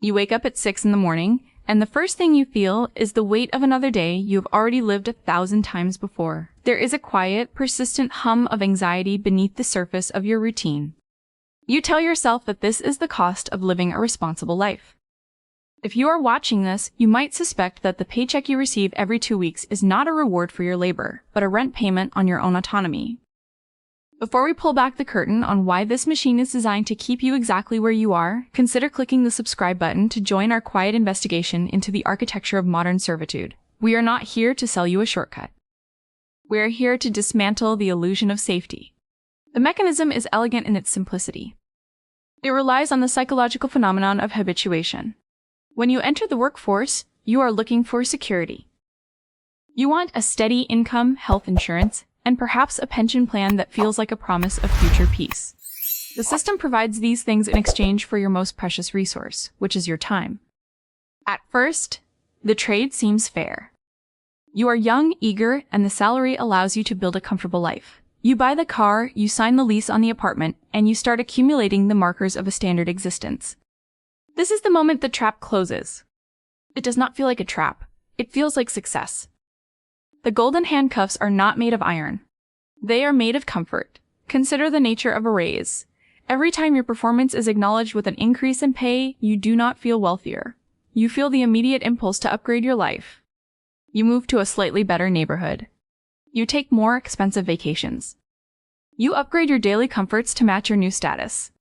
You wake up at 6 in the morning, and the first thing you feel is the weight of another day you have already lived 1,000 times before. There is a quiet, persistent hum of anxiety beneath the surface of your routine. You tell yourself that this is the cost of living a responsible life. If you are watching this, you might suspect that the paycheck you receive every 2 weeks is not a reward for your labor, but a rent payment on your own autonomy. Before we pull back the curtain on why this machine is designed to keep you exactly where you are, consider clicking the subscribe button to join our quiet investigation into the architecture of modern servitude. We are not here to sell you a shortcut. We are here to dismantle the illusion of safety. The mechanism is elegant in its simplicity. It relies on the psychological phenomenon of habituation. When you enter the workforce, you are looking for security. You want a steady income, health insurance, and perhaps a pension plan that feels like a promise of future peace. The system provides these things in exchange for your most precious resource, which is your time. At first, the trade seems fair. You are young, eager, and the salary allows you to build a comfortable life. You buy the car, you sign the lease on the apartment, and you start accumulating the markers of a standard existence. This is the moment the trap closes. It does not feel like a trap. It feels like success. The golden handcuffs are not made of iron. They are made of comfort. Consider the nature of a raise. Every time your performance is acknowledged with an increase in pay, you do not feel wealthier. You feel the immediate impulse to upgrade your life. You move to a slightly better neighborhood. You take more expensive vacations. You upgrade your daily comforts to match your new status.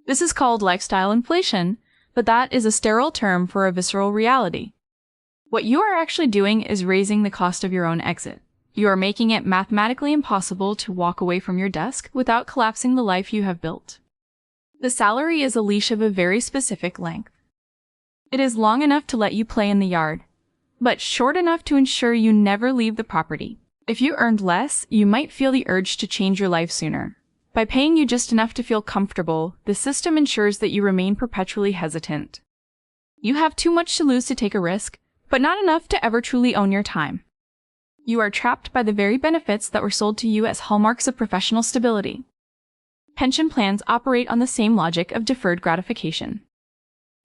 This is called lifestyle inflation, but that is a sterile term for a visceral reality. What you are actually doing is raising the cost of your own exit. You are making it mathematically impossible to walk away from your desk without collapsing the life you have built. The salary is a leash of a very specific length. It is long enough to let you play in the yard, but short enough to ensure you never leave the property. If you earned less, you might feel the urge to change your life sooner. By paying you just enough to feel comfortable, the system ensures that you remain perpetually hesitant. You have too much to lose to take a risk, but not enough to ever truly own your time. You are trapped by the very benefits that were sold to you as hallmarks of professional stability. Pension plans operate on the same logic of deferred gratification.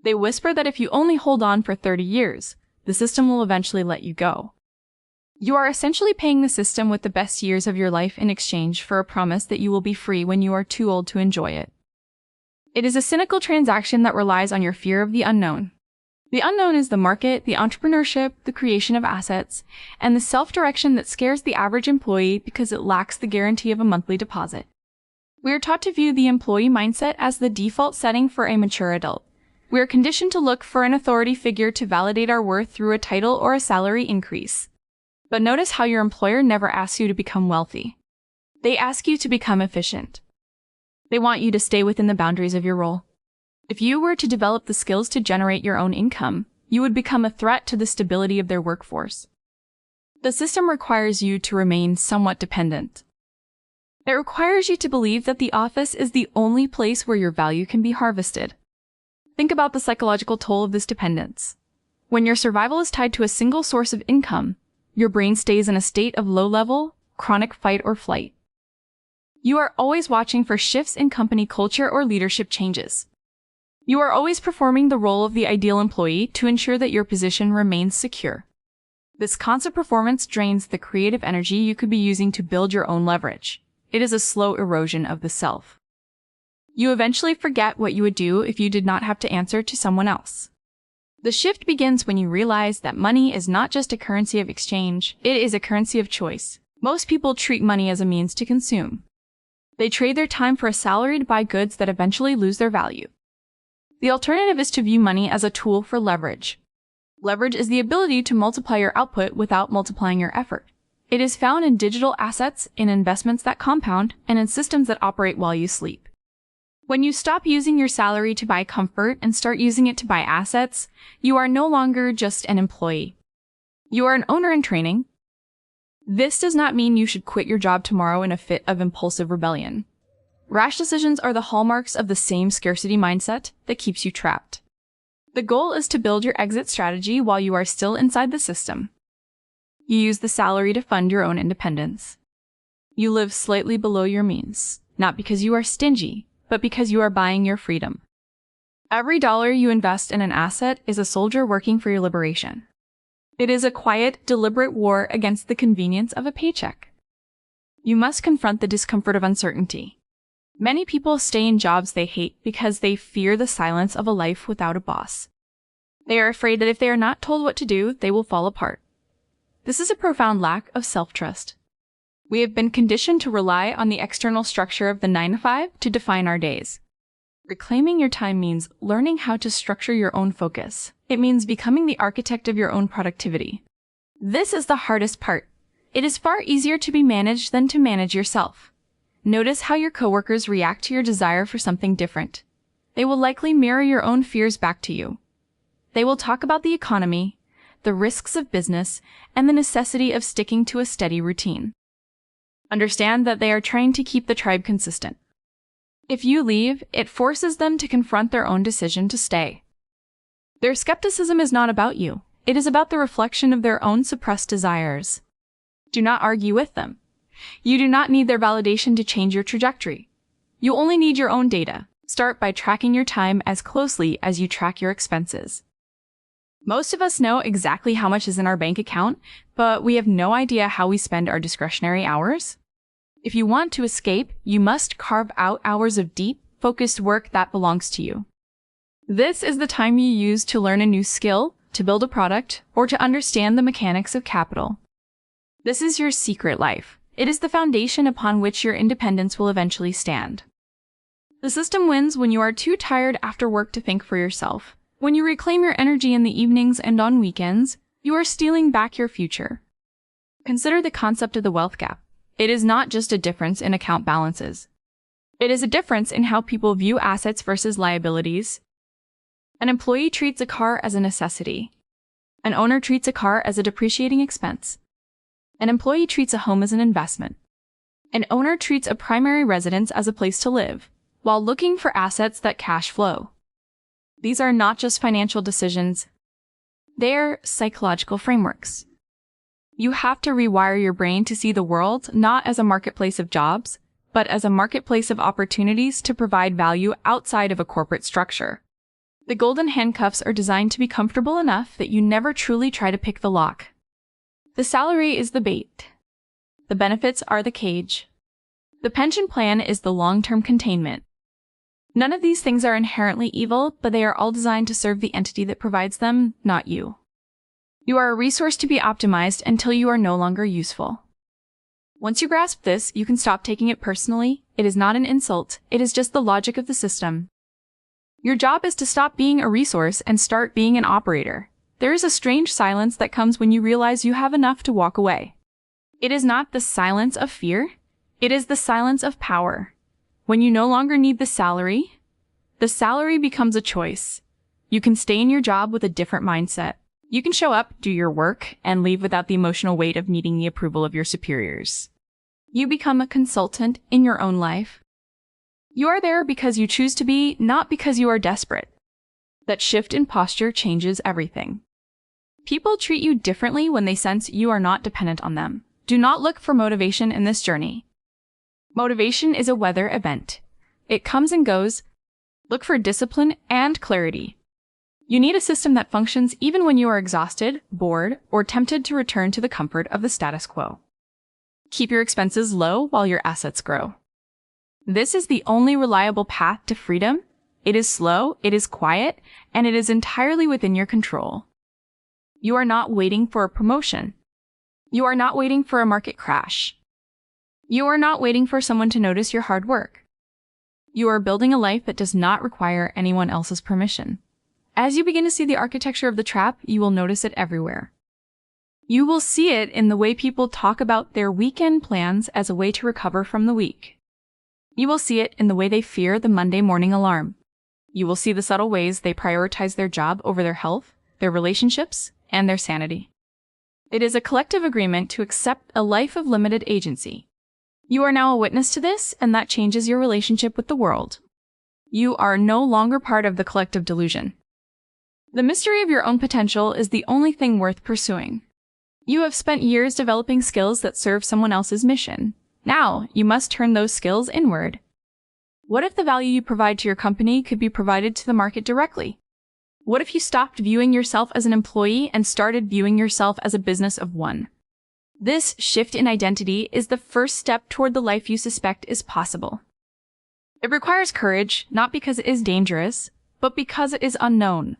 They whisper that if you only hold on for 30 years, the system will eventually let you go. You are essentially paying the system with the best years of your life in exchange for a promise that you will be free when you are too old to enjoy it. It is a cynical transaction that relies on your fear of the unknown. The unknown is the market, the entrepreneurship, the creation of assets, and the self-direction that scares the average employee because it lacks the guarantee of a monthly deposit. We are taught to view the employee mindset as the default setting for a mature adult. We are conditioned to look for an authority figure to validate our worth through a title or a salary increase. But notice how your employer never asks you to become wealthy. They ask you to become efficient. They want you to stay within the boundaries of your role. If you were to develop the skills to generate your own income, you would become a threat to the stability of their workforce. The system requires you to remain somewhat dependent. It requires you to believe that the office is the only place where your value can be harvested. Think about the psychological toll of this dependence. When your survival is tied to a single source of income, your brain stays in a state of low-level, chronic fight or flight. You are always watching for shifts in company culture or leadership changes. You are always performing the role of the ideal employee to ensure that your position remains secure. This constant performance drains the creative energy you could be using to build your own leverage. It is a slow erosion of the self. You eventually forget what you would do if you did not have to answer to someone else. The shift begins when you realize that money is not just a currency of exchange, it is a currency of choice. Most people treat money as a means to consume. They trade their time for a salary to buy goods that eventually lose their value. The alternative is to view money as a tool for leverage. Leverage is the ability to multiply your output without multiplying your effort. It is found in digital assets, in investments that compound, and in systems that operate while you sleep. When you stop using your salary to buy comfort and start using it to buy assets, you are no longer just an employee. You are an owner in training. This does not mean you should quit your job tomorrow in a fit of impulsive rebellion. Rash decisions are the hallmarks of the same scarcity mindset that keeps you trapped. The goal is to build your exit strategy while you are still inside the system. You use the salary to fund your own independence. You live slightly below your means, not because you are stingy, but because you are buying your freedom. Every dollar you invest in an asset is a soldier working for your liberation. It is a quiet, deliberate war against the convenience of a paycheck. You must confront the discomfort of uncertainty. Many people stay in jobs they hate because they fear the silence of a life without a boss. They are afraid that if they are not told what to do, they will fall apart. This is a profound lack of self-trust. We have been conditioned to rely on the external structure of the 9-to-5 to define our days. Reclaiming your time means learning how to structure your own focus. It means becoming the architect of your own productivity. This is the hardest part. It is far easier to be managed than to manage yourself. Notice how your coworkers react to your desire for something different. They will likely mirror your own fears back to you. They will talk about the economy, the risks of business, and the necessity of sticking to a steady routine. Understand that they are trying to keep the tribe consistent. If you leave, it forces them to confront their own decision to stay. Their skepticism is not about you. It is about the reflection of their own suppressed desires. Do not argue with them. You do not need their validation to change your trajectory. You only need your own data. Start by tracking your time as closely as you track your expenses. Most of us know exactly how much is in our bank account, but we have no idea how we spend our discretionary hours. If you want to escape, you must carve out hours of deep, focused work that belongs to you. This is the time you use to learn a new skill, to build a product, or to understand the mechanics of capital. This is your secret life. It is the foundation upon which your independence will eventually stand. The system wins when you are too tired after work to think for yourself. When you reclaim your energy in the evenings and on weekends, you are stealing back your future. Consider the concept of the wealth gap. It is not just a difference in account balances. It is a difference in how people view assets versus liabilities. An employee treats a car as a necessity. An owner treats a car as a depreciating expense. An employee treats a home as an investment. An owner treats a primary residence as a place to live, while looking for assets that cash flow. These are not just financial decisions. They are psychological frameworks. You have to rewire your brain to see the world not as a marketplace of jobs, but as a marketplace of opportunities to provide value outside of a corporate structure. The golden handcuffs are designed to be comfortable enough that you never truly try to pick the lock. The salary is the bait. The benefits are the cage. The pension plan is the long-term containment. None of these things are inherently evil, but they are all designed to serve the entity that provides them, not you. You are a resource to be optimized until you are no longer useful. Once you grasp this, you can stop taking it personally. It is not an insult. It is just the logic of the system. Your job is to stop being a resource and start being an operator. There is a strange silence that comes when you realize you have enough to walk away. It is not the silence of fear. It is the silence of power. When you no longer need the salary becomes a choice. You can stay in your job with a different mindset. You can show up, do your work, and leave without the emotional weight of needing the approval of your superiors. You become a consultant in your own life. You are there because you choose to be, not because you are desperate. That shift in posture changes everything. People treat you differently when they sense you are not dependent on them. Do not look for motivation in this journey. Motivation is a weather event. It comes and goes. Look for discipline and clarity. You need a system that functions even when you are exhausted, bored, or tempted to return to the comfort of the status quo. Keep your expenses low while your assets grow. This is the only reliable path to freedom. It is slow, it is quiet, and it is entirely within your control. You are not waiting for a promotion. You are not waiting for a market crash. You are not waiting for someone to notice your hard work. You are building a life that does not require anyone else's permission. As you begin to see the architecture of the trap, you will notice it everywhere. You will see it in the way people talk about their weekend plans as a way to recover from the week. You will see it in the way they fear the Monday morning alarm. You will see the subtle ways they prioritize their job over their health, their relationships, and their sanity. It is a collective agreement to accept a life of limited agency. You are now a witness to this, and that changes your relationship with the world. You are no longer part of the collective delusion. The mystery of your own potential is the only thing worth pursuing. You have spent years developing skills that serve someone else's mission. Now, you must turn those skills inward. What if the value you provide to your company could be provided to the market directly? What if you stopped viewing yourself as an employee and started viewing yourself as a business of one? This shift in identity is the first step toward the life you suspect is possible. It requires courage, not because it is dangerous, but because it is unknown.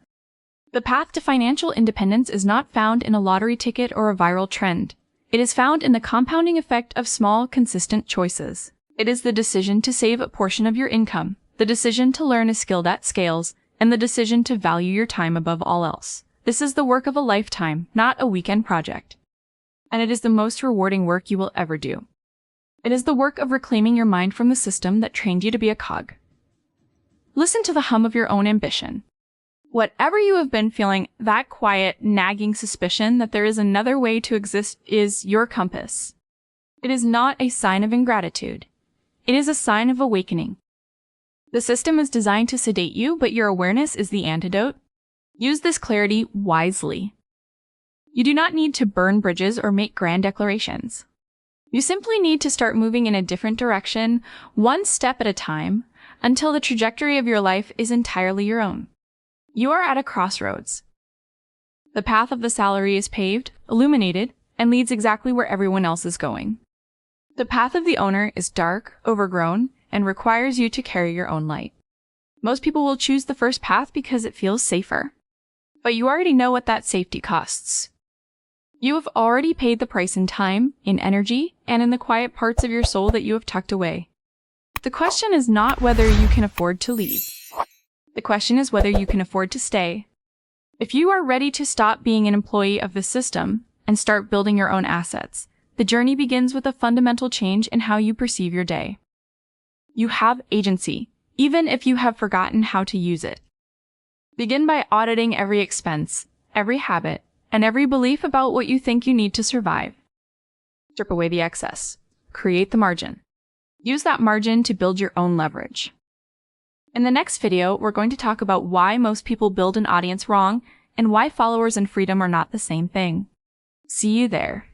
The path to financial independence is not found in a lottery ticket or a viral trend. It is found in the compounding effect of small, consistent choices. It is the decision to save a portion of your income, the decision to learn a skill that scales, and the decision to value your time above all else. This is the work of a lifetime, not a weekend project. And it is the most rewarding work you will ever do. It is the work of reclaiming your mind from the system that trained you to be a cog. Listen to the hum of your own ambition. Whatever you have been feeling, that quiet, nagging suspicion that there is another way to exist is your compass. It is not a sign of ingratitude. It is a sign of awakening. The system is designed to sedate you, but your awareness is the antidote. Use this clarity wisely. You do not need to burn bridges or make grand declarations. You simply need to start moving in a different direction, one step at a time, until the trajectory of your life is entirely your own. You are at a crossroads. The path of the salary is paved, illuminated, and leads exactly where everyone else is going. The path of the owner is dark, overgrown, and requires you to carry your own light. Most people will choose the first path because it feels safer. But you already know what that safety costs. You have already paid the price in time, in energy, and in the quiet parts of your soul that you have tucked away. The question is not whether you can afford to leave. The question is whether you can afford to stay. If you are ready to stop being an employee of the system and start building your own assets, the journey begins with a fundamental change in how you perceive your day. You have agency, even if you have forgotten how to use it. Begin by auditing every expense, every habit, and every belief about what you think you need to survive. Strip away the excess. Create the margin. Use that margin to build your own leverage. In the next video, we're going to talk about why most people build an audience wrong and why followers and freedom are not the same thing. See you there.